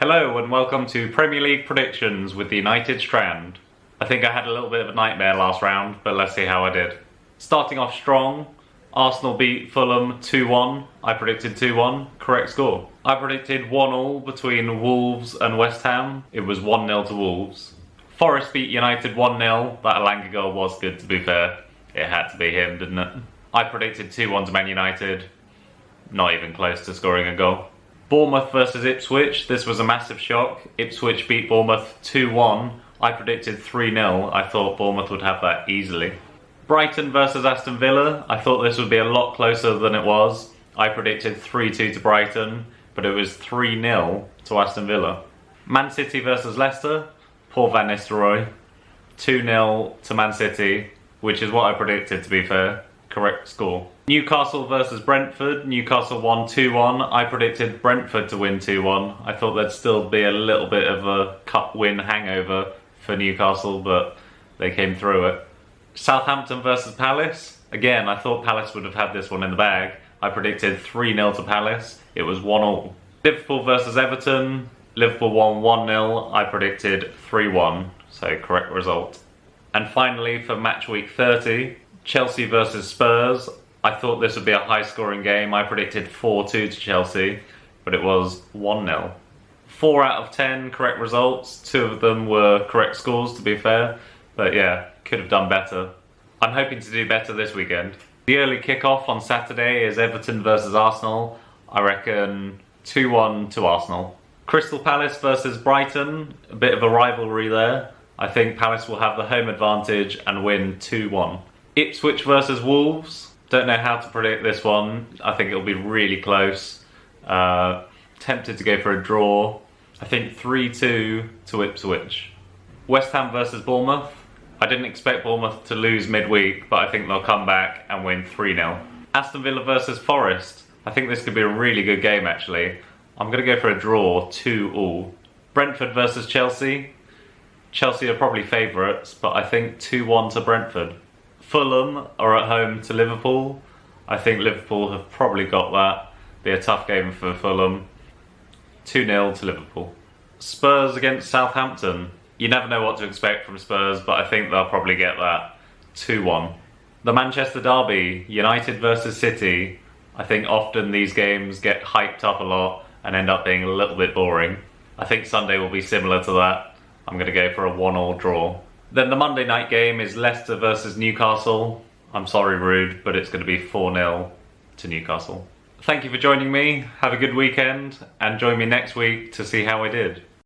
Hello and welcome to Premier League predictions with the United Strand. I think I had a little bit of a nightmare last round, but let's see how I did. Starting off strong, Arsenal beat Fulham 2-1. I predicted 2-1, correct score. I predicted 1-1 between Wolves and West Ham. It was 1-0 to Wolves. Forest beat United 1-0. That Elanga goal was good, to be fair. It had to be him, didn't it? I predicted 2-1 to Man United. Not even close to scoring a goal. Bournemouth versus Ipswich. This was a massive shock. Ipswich beat Bournemouth 2-1. I predicted 3-0. I thought Bournemouth would have that easily. Brighton versus Aston Villa. I thought this would be a lot closer than it was. I predicted 3-2 to Brighton, but it was 3-0 to Aston Villa. Man City versus Leicester. Poor Van Nistelrooy. 2-0 to Man City, which is what I predicted, to be fair. Correct score. Newcastle versus Brentford. Newcastle won 2-1. I predicted Brentford to win 2-1. I thought there'd still be a little bit of a cup win hangover for Newcastle, but they came through it. Southampton versus Palace. Again, I thought Palace would have had this one in the bag. I predicted 3-0 to Palace. It was 1-1. Liverpool versus Everton. Liverpool won 1-0. I predicted 3-1, so correct result. And finally, for Matchweek 30, Chelsea versus Spurs. I thought this would be a high-scoring game. I predicted 4-2 to Chelsea, but it was 1-0. 4 out of 10 correct results. 2 of them were correct scores, to be fair. But yeah, could have done better. I'm hoping to do better this weekend. The early kickoff on Saturday is Everton versus Arsenal. I reckon 2-1 to Arsenal. Crystal Palace versus Brighton. A bit of a rivalry there. I think Palace will have the home advantage and win 2-1. Ipswich versus Wolves. Don't know how to predict this one. I think it'll be really close. Tempted to go for a draw. I think 3-2 to Ipswich. West Ham versus Bournemouth. I didn't expect Bournemouth to lose midweek, but I think they'll come back and win 3-0. Aston Villa versus Forest. I think this could be a really good game, actually. I'm going to go for a draw, 2-2. Brentford versus Chelsea. Chelsea are probably favourites, but I think 2-1 to Brentford. Fulham are at home to Liverpool. I think Liverpool have probably got that. Be a tough game for Fulham. 2-0 to Liverpool. Spurs against Southampton. You never know what to expect from Spurs, but I think they'll probably get that. 2-1. The Manchester derby, United versus City. I think often these games get hyped up a lot and end up being a little bit boring. I think Sunday will be similar to that. I'm going to go for a 1-1 draw. Then the Monday night game is Leicester versus Newcastle. I'm sorry, Rude, but it's going to be 4-0 to Newcastle. Thank you for joining me. Have a good weekend and join me next week to see how I did.